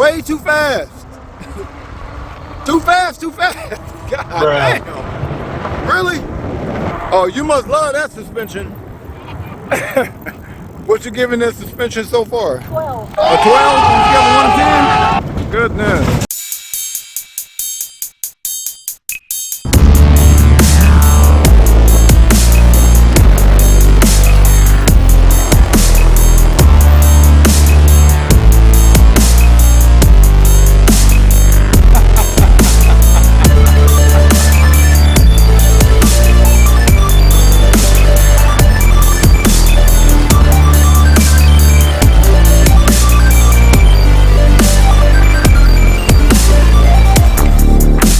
Way too fast. Too fast, too fast. God damn. Really? Oh, you must love that suspension. What you giving this suspension so far? 12. A 12? You give it 1 to 10? Goodness.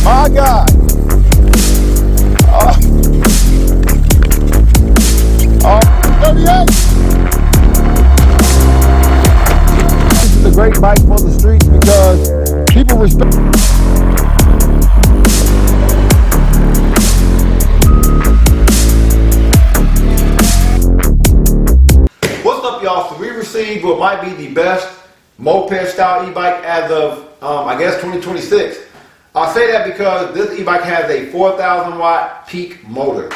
My God. Oh, 38. This is a great bike for the streets because people respect. What's up, y'all? So we received what might be the best moped style e-bike as of, I guess, 2026. I'll say that because this e-bike has a 4,000 watt peak motor.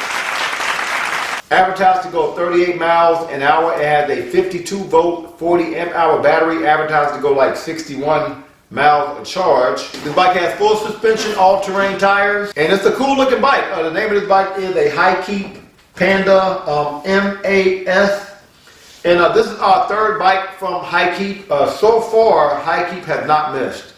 Advertised to go 38 miles an hour. It has a 52 volt, 40 amp hour battery. Advertised to go like 61 miles a charge. This bike has full suspension, all-terrain tires, and it's a cool looking bike. The name of this bike is a HiKeep Panda MAS. And this is our third bike from HiKeep. So far, HiKeep has not missed.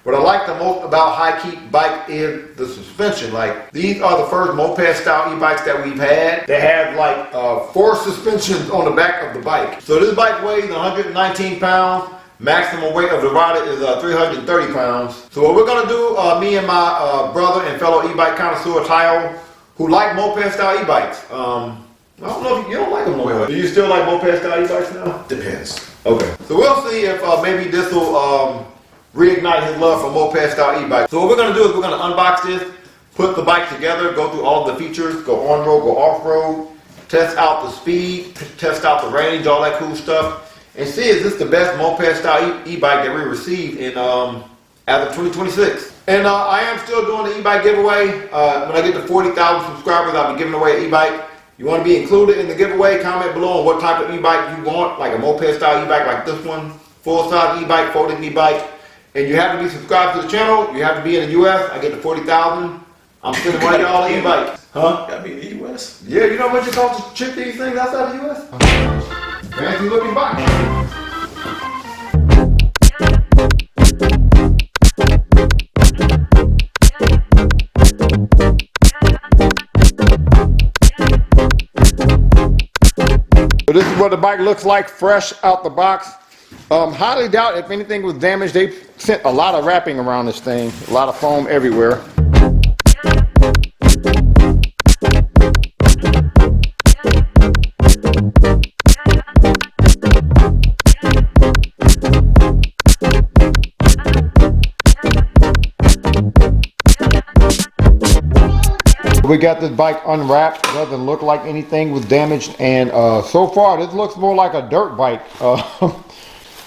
What I like the most about HiKeep bike is the suspension. Like, these are the first moped style e-bikes that we've had. They have like 4 suspensions on the back of the bike. So this bike weighs 119 pounds. Maximum weight of the rider is 330 pounds. So what we're gonna do, me and my brother and fellow e-bike connoisseur Tyo, who like moped style e-bikes. I don't know if you don't like them no more. Do you still like moped style e-bikes now? Depends. Okay. So we'll see if maybe this will reignite his love for moped style e-bikes. So what we're going to do is we're going to unbox this, put the bike together, go through all the features, go on-road, go off-road, test out the speed, test out the range, all that cool stuff, and see is this the best moped style e-bike that we received in as of 2026. And I am still doing the e-bike giveaway. When I get to 40,000 subscribers, I'll be giving away an e-bike. You want to be included in the giveaway? Comment below on what type of e-bike you want, like a moped style e-bike like this one, full-size e-bike, folding e-bike. And you have to be subscribed to the channel. You have to be in the US. I get to 40,000. I'm sending one of y'all e-bikes. Huh? Gotta be in the US. Yeah, you know what you cost to ship these things outside the US? Fancy looking bike. So this is what the bike looks like fresh out the box. Highly doubt if anything was damaged. They sent a lot of wrapping around this thing, a lot of foam everywhere. We got this bike unwrapped. Doesn't look like anything was damaged, and so far this looks more like a dirt bike.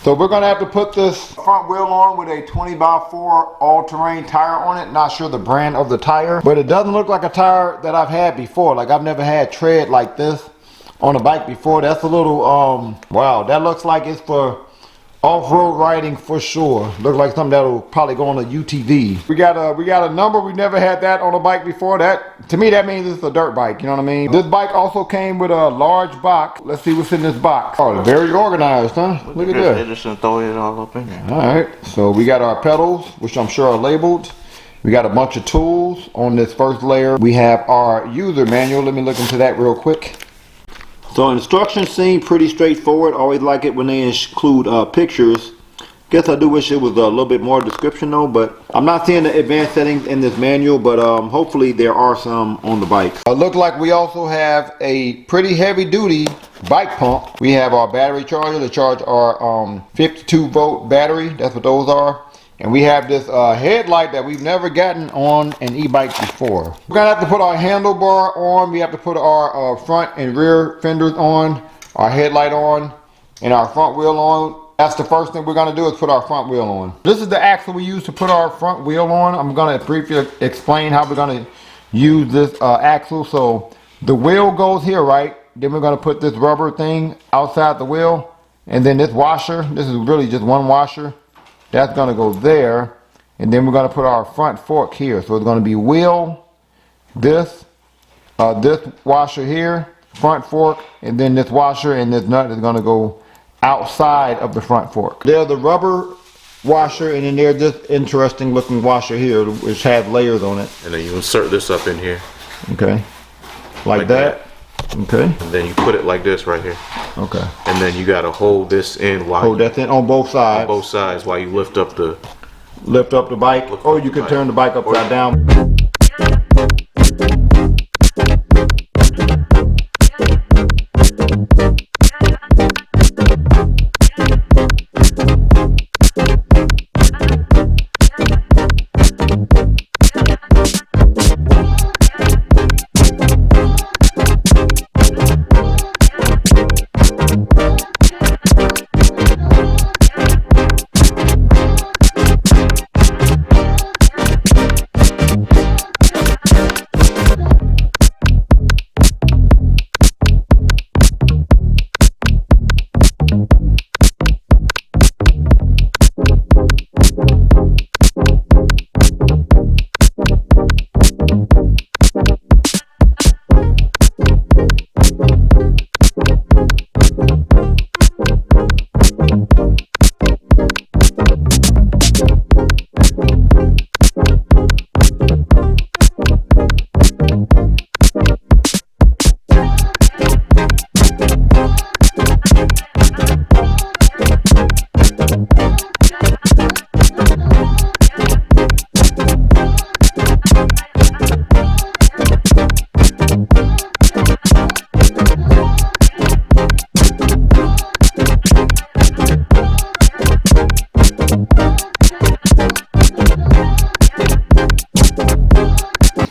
So we're going to have to put this front wheel on with a 20x4 all-terrain tire on it. Not sure the brand of the tire, but it doesn't look like a tire that I've had before. Like, I've never had tread like this on a bike before. That's a little, wow, that looks like it's for off-road riding for sure. Looks like something that'll probably go on a UTV. We got a number. We never had that on a bike before. That, to me, that means it's a dirt bike. You know what I mean? This bike also came with a large box. Let's see what's in this box. Oh, very organized, huh? Look at that. They just throw it all up in there. All right. So we got our pedals, which I'm sure are labeled. We got a bunch of tools on this first layer. We have our user manual. Let me look into that real quick. So instructions seem pretty straightforward. Always like it when they include pictures. Guess I do wish it was a little bit more description though, but I'm not seeing the advanced settings in this manual, but hopefully there are some on the bike. Look like we also have a pretty heavy duty bike pump. We have our battery charger to charge our 52 volt battery. That's what those are. And we have this headlight that we've never gotten on an e-bike before. We're gonna have to put our handlebar on. We have to put our front and rear fenders on, our headlight on, and our front wheel on. That's the first thing we're gonna do is put our front wheel on. This is the axle we use to put our front wheel on. I'm gonna briefly explain how we're gonna use this axle. So the wheel goes here, right? Then we're gonna put this rubber thing outside the wheel. And then this washer, this is really just one washer. That's gonna go there. And then we're gonna put our front fork here. So it's gonna be wheel, this washer here, front fork, and then this washer and this nut is gonna go outside of the front fork. There's the rubber washer, and then there's this interesting looking washer here which has layers on it. And then you insert this up in here. Okay. Like that. Okay. And then you put it like this right here. Okay. And then you gotta hold this in while hold that in on both sides. On both sides while you lift up the bike. Or you can turn the bike upside down.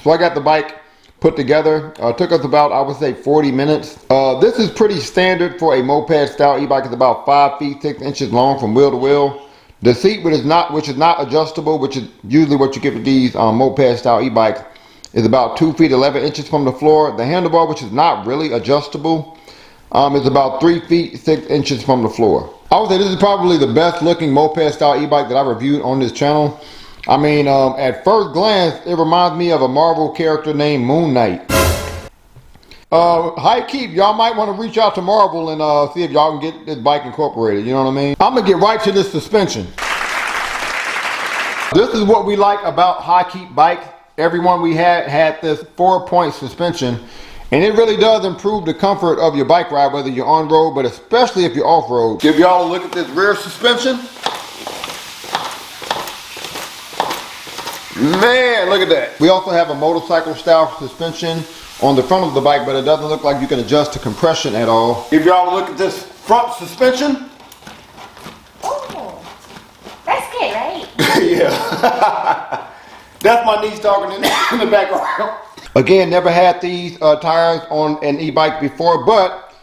So I got the bike put together. Took us about, I would say, 40 minutes. This is pretty standard for a moped style e-bike. It's about 5 feet 6 inches long from wheel to wheel. The seat, which is not adjustable, which is usually what you get with these moped style e-bikes, is about 2 feet 11 inches from the floor. The handlebar, which is not really adjustable, is about 3 feet 6 inches from the floor. I would say this is probably the best looking moped style e-bike that I reviewed on this channel. I mean, at first glance, it reminds me of a Marvel character named Moon Knight. HiKeep, y'all might want to reach out to Marvel and see if y'all can get this bike incorporated, you know what I mean? I'm gonna get right to this suspension. This is what we like about HiKeep bike. Everyone we had this 4-point suspension, and it really does improve the comfort of your bike ride, whether you're on road, but especially if you're off road. Give y'all a look at this rear suspension. Man, look at that. We also have a motorcycle style suspension on the front of the bike, but it doesn't look like you can adjust the compression at all. Give y'all a look at this front suspension. Oh, that's good, right? Yeah. That's my niece talking in the background. Again, never had these tires on an e-bike before, but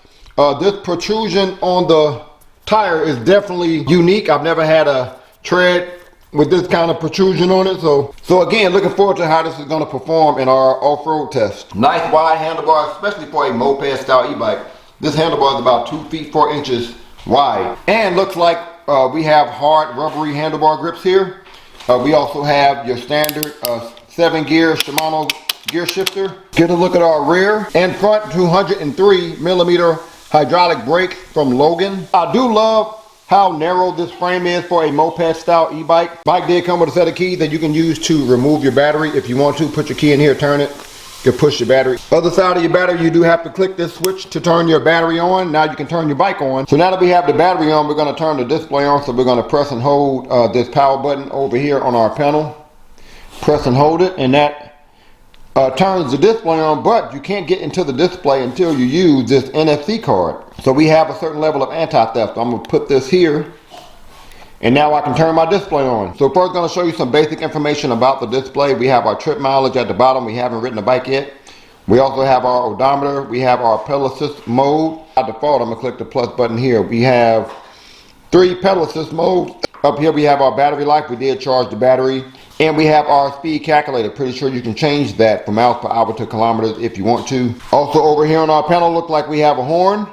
this protrusion on the tire is definitely unique. I've never had a tread with this kind of protrusion on it. So again, looking forward to how this is going to perform in our off-road test. Nice wide handlebar, especially for a moped style e-bike. This handlebar is about 2 feet 4 inches wide. And looks like we have hard rubbery handlebar grips here. We also have your standard 7-gear Shimano gear shifter. Get a look at our rear and front 203mm hydraulic brake from Logan. I do love how narrow this frame is for a moped style e-bike. Bike did come with a set of keys that you can use to remove your battery. If you want to, put your key in here, turn it, you can push your battery. Other side of your battery, you do have to click this switch to turn your battery on. Now you can turn your bike on. So now that we have the battery on, we're going to turn the display on. So we're going to press and hold this power button over here on our panel. Press and hold it, and that turns the display on, but you can't get into the display until you use this NFC card. So we have a certain level of anti-theft. I'm going to put this here, and now I can turn my display on. So first, I'm going to show you some basic information about the display. We have our trip mileage at the bottom. We haven't ridden the bike yet. We also have our odometer. We have our pedal assist mode. By default, I'm going to click the plus button here. We have 3 pedal assist modes. Up here we have our battery life. We did charge the battery. And we have our speed calculator. Pretty sure you can change that from miles per hour to kilometers if you want to. Also over here on our panel, look like we have a horn.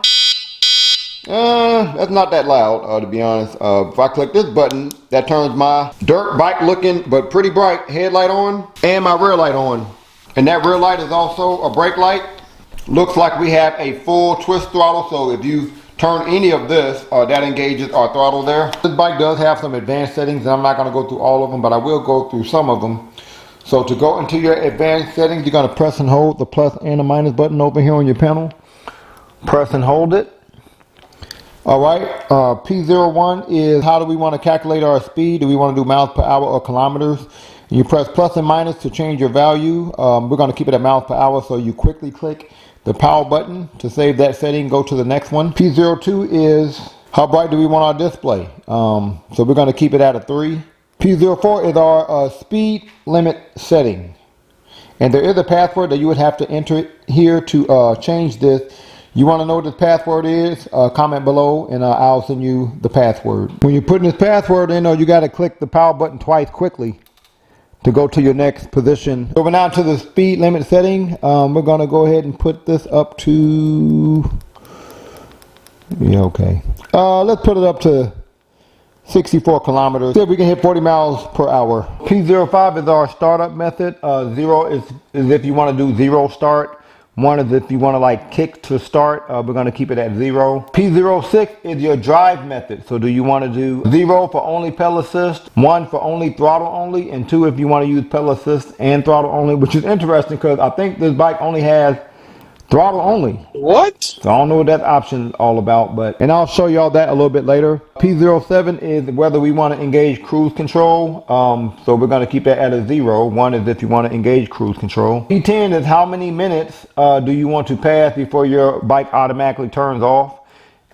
That's not that loud, to be honest. If I click this button, that turns my dirt bike looking but pretty bright headlight on and my rear light on. And that rear light is also a brake light. Looks like we have a full twist throttle, so if you turn any of this, that engages our throttle there. This bike does have some advanced settings, and I'm not going to go through all of them, but I will go through some of them. So to go into your advanced settings, you're going to press and hold the plus and the minus button over here on your panel. Press and hold it. Alright, P01 is how do we want to calculate our speed? Do we want to do miles per hour or kilometers? And you press plus and minus to change your value. We're going to keep it at miles per hour, so you quickly click the power button to save that setting, go to the next one. P02 is how bright do we want our display. So we're going to keep it at a 3. P04 is our speed limit setting. And there is a password that you would have to enter here to change this. You want to know what this password is, comment below and I'll send you the password. When you're putting this password in, you got to click the power button twice quickly to go to your next position. Over now to the speed limit setting, we're going to go ahead and put this up to, okay. Let's put it up to 64 kilometers. See if we can hit 40 miles per hour. P05 is our startup method. 0 is if you want to do 0 start. 1 is if you want to like kick to start. We're going to keep it at 0. P06 is your drive method. So do you want to do 0 for only pedal assist, 1 for only throttle only, and 2 if you want to use pedal assist and throttle only, which is interesting because I think this bike only has throttle only. What? So I don't know what that option is all about, and I'll show y'all that a little bit later. P07 is whether we want to engage cruise control. So we're going to keep that at a 0. 1 is if you want to engage cruise control. P10 is how many minutes do you want to pass before your bike automatically turns off.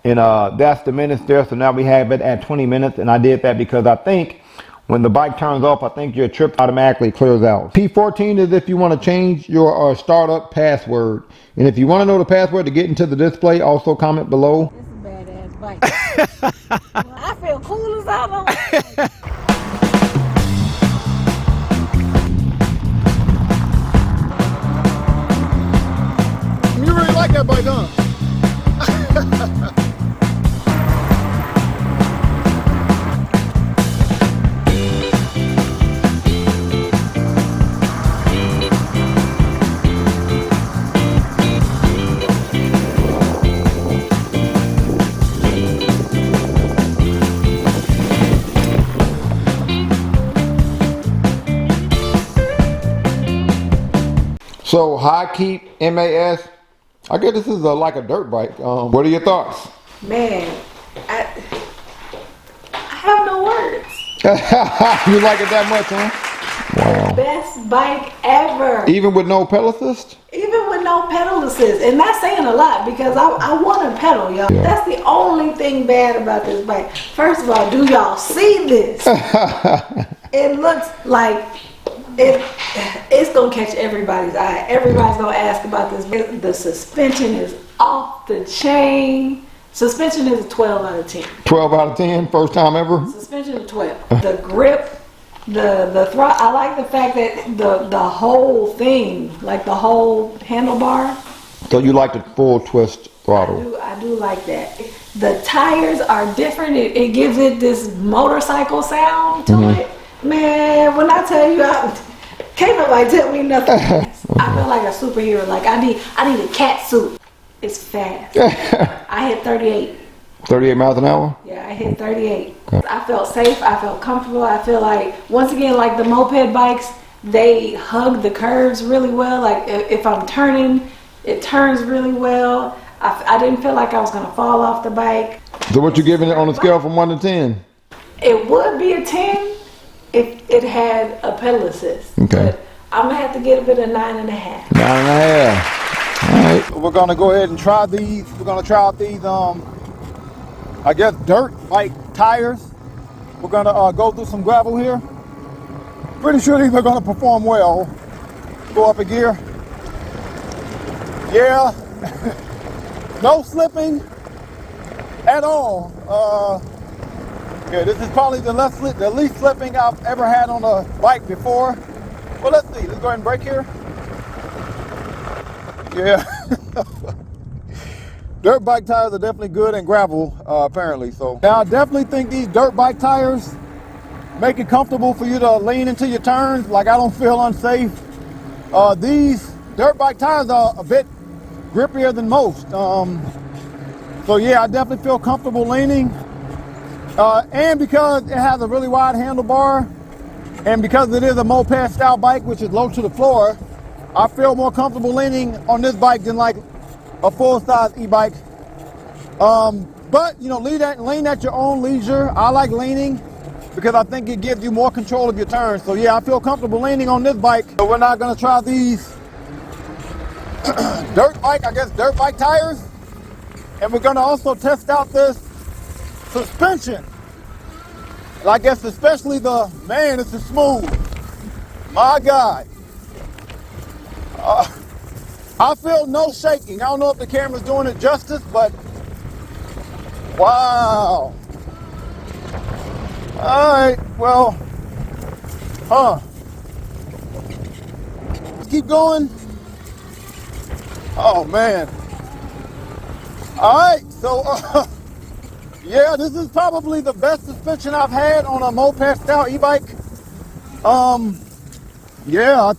And that's the minutes there. So now we have it at 20 minutes. And I did that because I think when the bike turns off, I think your trip automatically clears out. P14 is if you want to change your startup password. And if you want to know the password to get into the display, also comment below. This is a badass bike. I feel cool as hell on it. You really like that bike, huh? So HiKeep MAS, I guess this is like a dirt bike. What are your thoughts? Man, I have no words. You like it that much, huh? Wow. Best bike ever. Even with no pedal assist? Even with no pedal assist. And that's saying a lot because I want to pedal, y'all. Yeah. That's the only thing bad about this bike. First of all, do y'all see this? It looks like it's gonna catch everybody's eye. Everybody's gonna ask about this. The suspension is off the chain. Suspension is a 12 out of 10. 12 out of 10, first time ever? Suspension is 12. The grip, the throttle. I like the fact that the whole thing, like the whole handlebar. So you like the full twist throttle? I do like that. The tires are different. It gives it this motorcycle sound to it. Man, when I tell you, can't nobody tell me nothing. I feel like a superhero. Like I need a cat suit. It's fast. I hit 38. 38 miles an hour? Yeah, I hit 38. Okay. I felt safe. I felt comfortable. I feel like, once again, like the moped bikes, they hug the curves really well. Like if I'm turning, it turns really well. I didn't feel like I was gonna fall off the bike. So what you giving it on a scale from 1 to 10? It would be a 10 if it had a pedal assist. Okay. But I'm gonna have to give it a 9.5. 9.5. All right. We're gonna go ahead and try these. We're gonna try out these, I guess, dirt bike tires. We're gonna go through some gravel here. Pretty sure these are gonna perform well. Go up a gear. Yeah. No slipping at all. Yeah, this is probably the least slipping I've ever had on a bike before. Well, let's see. Let's go ahead and brake here. Yeah. Dirt bike tires are definitely good in gravel, apparently. So now I definitely think these dirt bike tires make it comfortable for you to lean into your turns. Like, I don't feel unsafe. These dirt bike tires are a bit grippier than most. So yeah, I definitely feel comfortable leaning. And because it has a really wide handlebar, and because it is a moped style bike, which is low to the floor, I feel more comfortable leaning on this bike than like a full-size e-bike. But you know, lean at your own leisure. I like leaning because I think it gives you more control of your turns. So yeah, I feel comfortable leaning on this bike. So we're not gonna try these dirt bike tires. And we're gonna also test out this suspension. And I guess especially this is smooth. My God. I feel no shaking. I don't know if the camera's doing it justice, but wow. All right, well, let's keep going. Oh man. All right, so yeah, this is probably the best suspension I've had on a moped style e-bike. Yeah,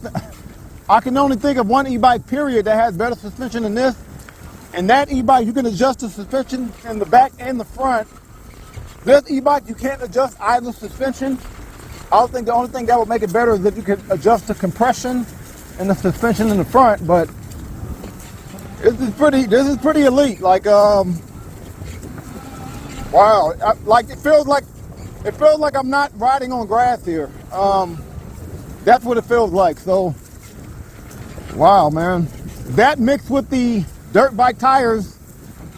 I can only think of one e-bike period that has better suspension than this. And that e-bike, you can adjust the suspension in the back and the front. This e-bike, you can't adjust either suspension. I think the only thing that would make it better is if you could adjust the compression and the suspension in the front. But this is pretty elite. Like, wow, like it feels like I'm not riding on grass here. That's what it feels like. So, wow, man, that mixed with the dirt bike tires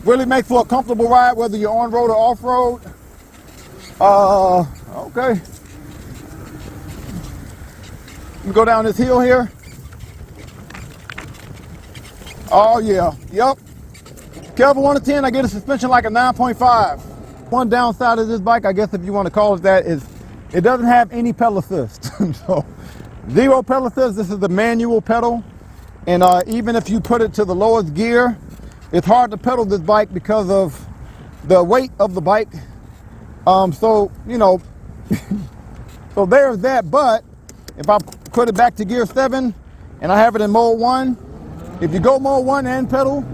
really makes for a comfortable ride, whether you're on road or off road. Okay. Let me go down this hill here. Oh yeah, yep. Scale of 1 to 10, I get a suspension like a 9.5. One downside of this bike, I guess if you want to call it that, is it doesn't have any pedal assist. So, 0 pedal assist. This is the manual pedal, and even if you put it to the lowest gear, it's hard to pedal this bike because of the weight of the bike. So you know, so there's that. But if I put it back to gear 7 and I have it in mode 1, if you go mode 1 and pedal,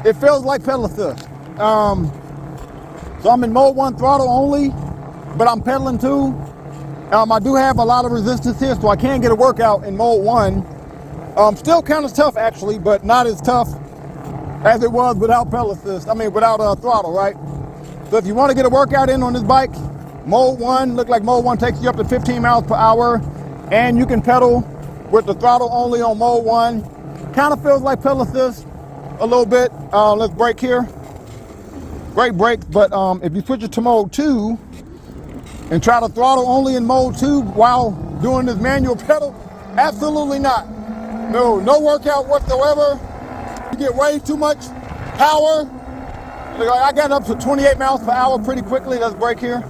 it feels like pedal assist. So I'm in mode 1 throttle only, but I'm pedaling too. I do have a lot of resistance here, so I can get a workout in mode 1. Still kind of tough actually, but not as tough as it was without pedal assist. I mean, without throttle, right? So if you want to get a workout in on this bike, mode 1, look like mode 1 takes you up to 15 miles per hour, and you can pedal with the throttle only on mode 1. Kind of feels like pedal assist a little bit. Let's brake here. Great brakes, but if you switch it to mode 2 and try to throttle only in mode 2 while doing this manual pedal, absolutely not. No workout whatsoever. You get way too much power. I got up to 28 miles per hour pretty quickly. Let's brake here.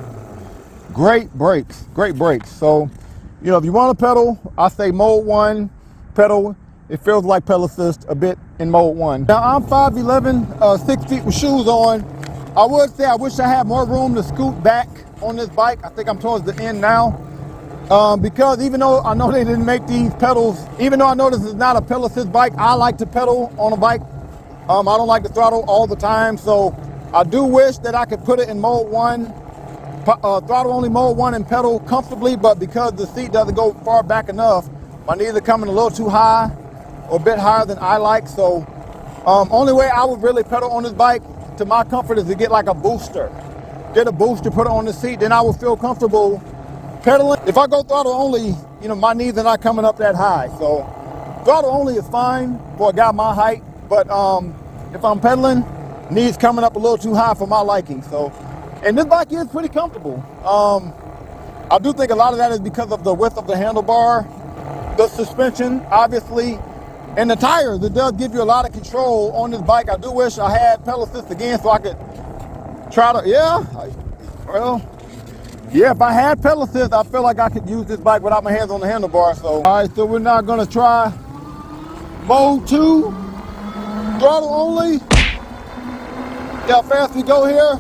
Great brakes. So, you know, if you want to pedal, I say mode 1 pedal. It feels like pedal assist a bit in mode 1. Now I'm 5'11", 6 feet with shoes on. I would say I wish I had more room to scoot back on this bike. I think I'm towards the end now. Because even though I know they didn't make these pedals, even though I know this is not a pedal assist bike, I like to pedal on a bike. I don't like to throttle all the time, so I do wish that I could put it in mode 1, throttle only mode 1 and pedal comfortably, but because the seat doesn't go far back enough, my knees are coming a little too high or a bit higher than I like. So only way I would really pedal on this bike to my comfort is to get like a booster. Get a booster, put it on the seat, then I would feel comfortable pedaling. If I go throttle only, you know, my knees are not coming up that high. So throttle only is fine for a guy my height, but if I'm pedaling, knees coming up a little too high for my liking. So, and this bike is pretty comfortable. I do think a lot of that is because of the width of the handlebar, the suspension, obviously, and the tires. It does give you a lot of control on this bike. I do wish I had pedal assist again so I could try to, well, Yeah, if I had pedal assist, I feel like I could use this bike without my hands on the handlebar. So, all right, so we're now gonna try mode 2, throttle only. See how fast we go here.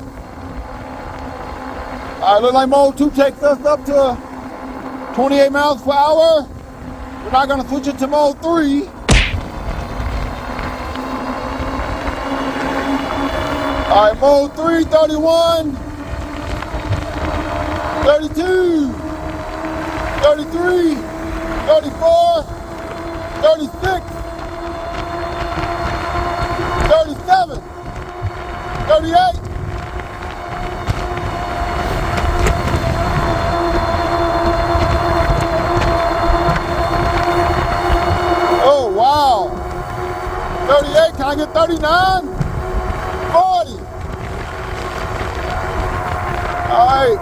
All right, look like mode 2 takes us up to 28 miles per hour. We're now gonna switch it to mode 3. All right, mode 3, 31. 32, 33, 34, 36, 37, 38. Oh, wow. 38, can I get 39? 40. All right.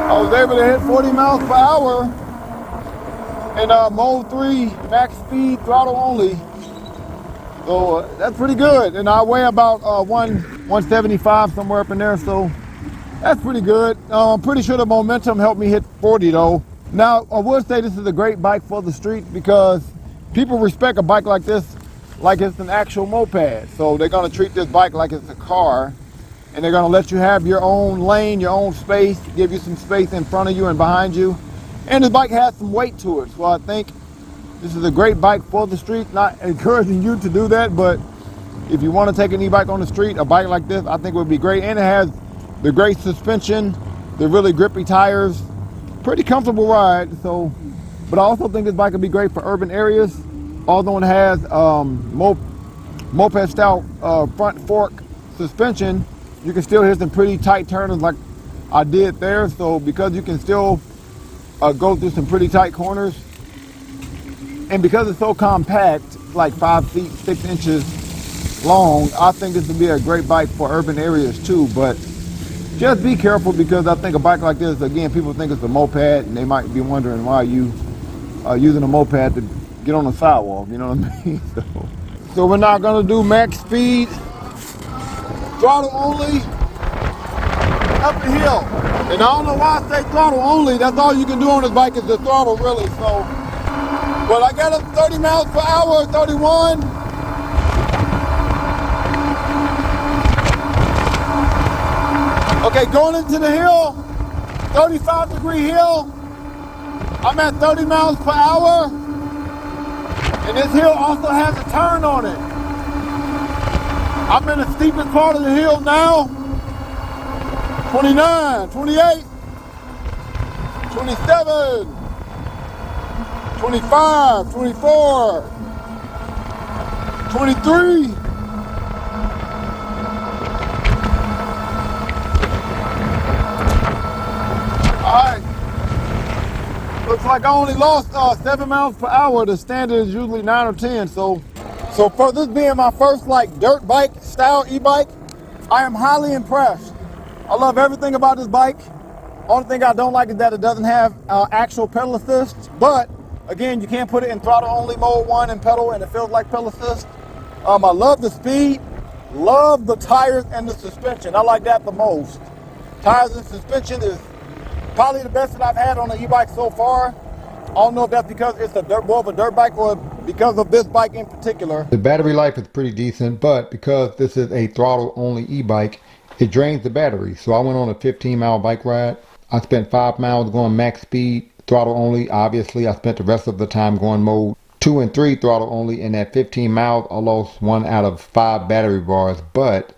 I was able to hit 40 miles per hour in mode 3, max speed, throttle only. So that's pretty good. And I weigh about 175 somewhere up in there, so that's pretty good. I'm pretty sure the momentum helped me hit 40 though. Now, I would say this is a great bike for the street because people respect a bike like this like it's an actual moped. So they're gonna treat this bike like it's a car. And they're gonna let you have your own lane, your own space, give you some space in front of you and behind you. And the bike has some weight to it. So I think this is a great bike for the street. Not encouraging you to do that, but if you wanna take an e-bike on the street, a bike like this, I think would be great. And it has the great suspension, the really grippy tires, pretty comfortable ride. So, but I also think this bike would be great for urban areas. Although it has moped style front fork suspension, you can still hit some pretty tight turns like I did there. So because you can still go through some pretty tight corners, and because it's so compact, like 5 feet 6 inches long, I think this would be a great bike for urban areas too. But just be careful because I think a bike like this, again, people think it's a moped and they might be wondering why you are using a moped to get on the sidewalk, you know what I mean? So we're not gonna do max speed. Throttle only, up the hill. And I don't know why I say throttle only. That's all you can do on this bike is the throttle, really. So, but I got up 30 miles per hour, 31. Okay, going into the hill, 35-degree hill. I'm at 30 miles per hour. And this hill also has a turn on it. I'm in the steepest part of the hill now. 29, 28, 27, 25, 24, 23. All right. Looks like I only lost 7 miles per hour. The standard is usually 9 or 10. So for this being my first like dirt bike style e-bike, I am highly impressed. I love everything about this bike. Only thing I don't like is that it doesn't have actual pedal assist. But again, you can't put it in throttle only mode 1 and pedal, and it feels like pedal assist. I love the speed, love the tires and the suspension. I like that the most. Tires and suspension is probably the best that I've had on an e-bike so far. I don't know if that's because it's more of a dirt bike or because of this bike in particular. The battery life is pretty decent, but because this is a throttle only e-bike, it drains the battery. So I went on a 15-mile bike ride. I spent 5 miles going max speed, throttle only. Obviously, I spent the rest of the time going mode 2 and 3 throttle only. And at 15 miles, I lost 1 out of 5 battery bars. But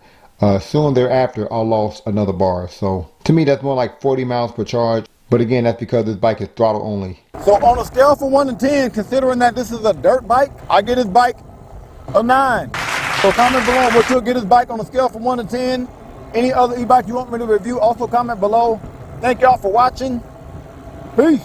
soon thereafter, I lost another bar. So to me, that's more like 40 miles per charge. But again, that's because this bike is throttle only. So on a scale from 1 to 10, considering that this is a dirt bike, I get this bike a 9. So comment below what you'll get this bike on a scale from 1 to 10. Any other e-bike you want me to review, also comment below. Thank y'all for watching. Peace.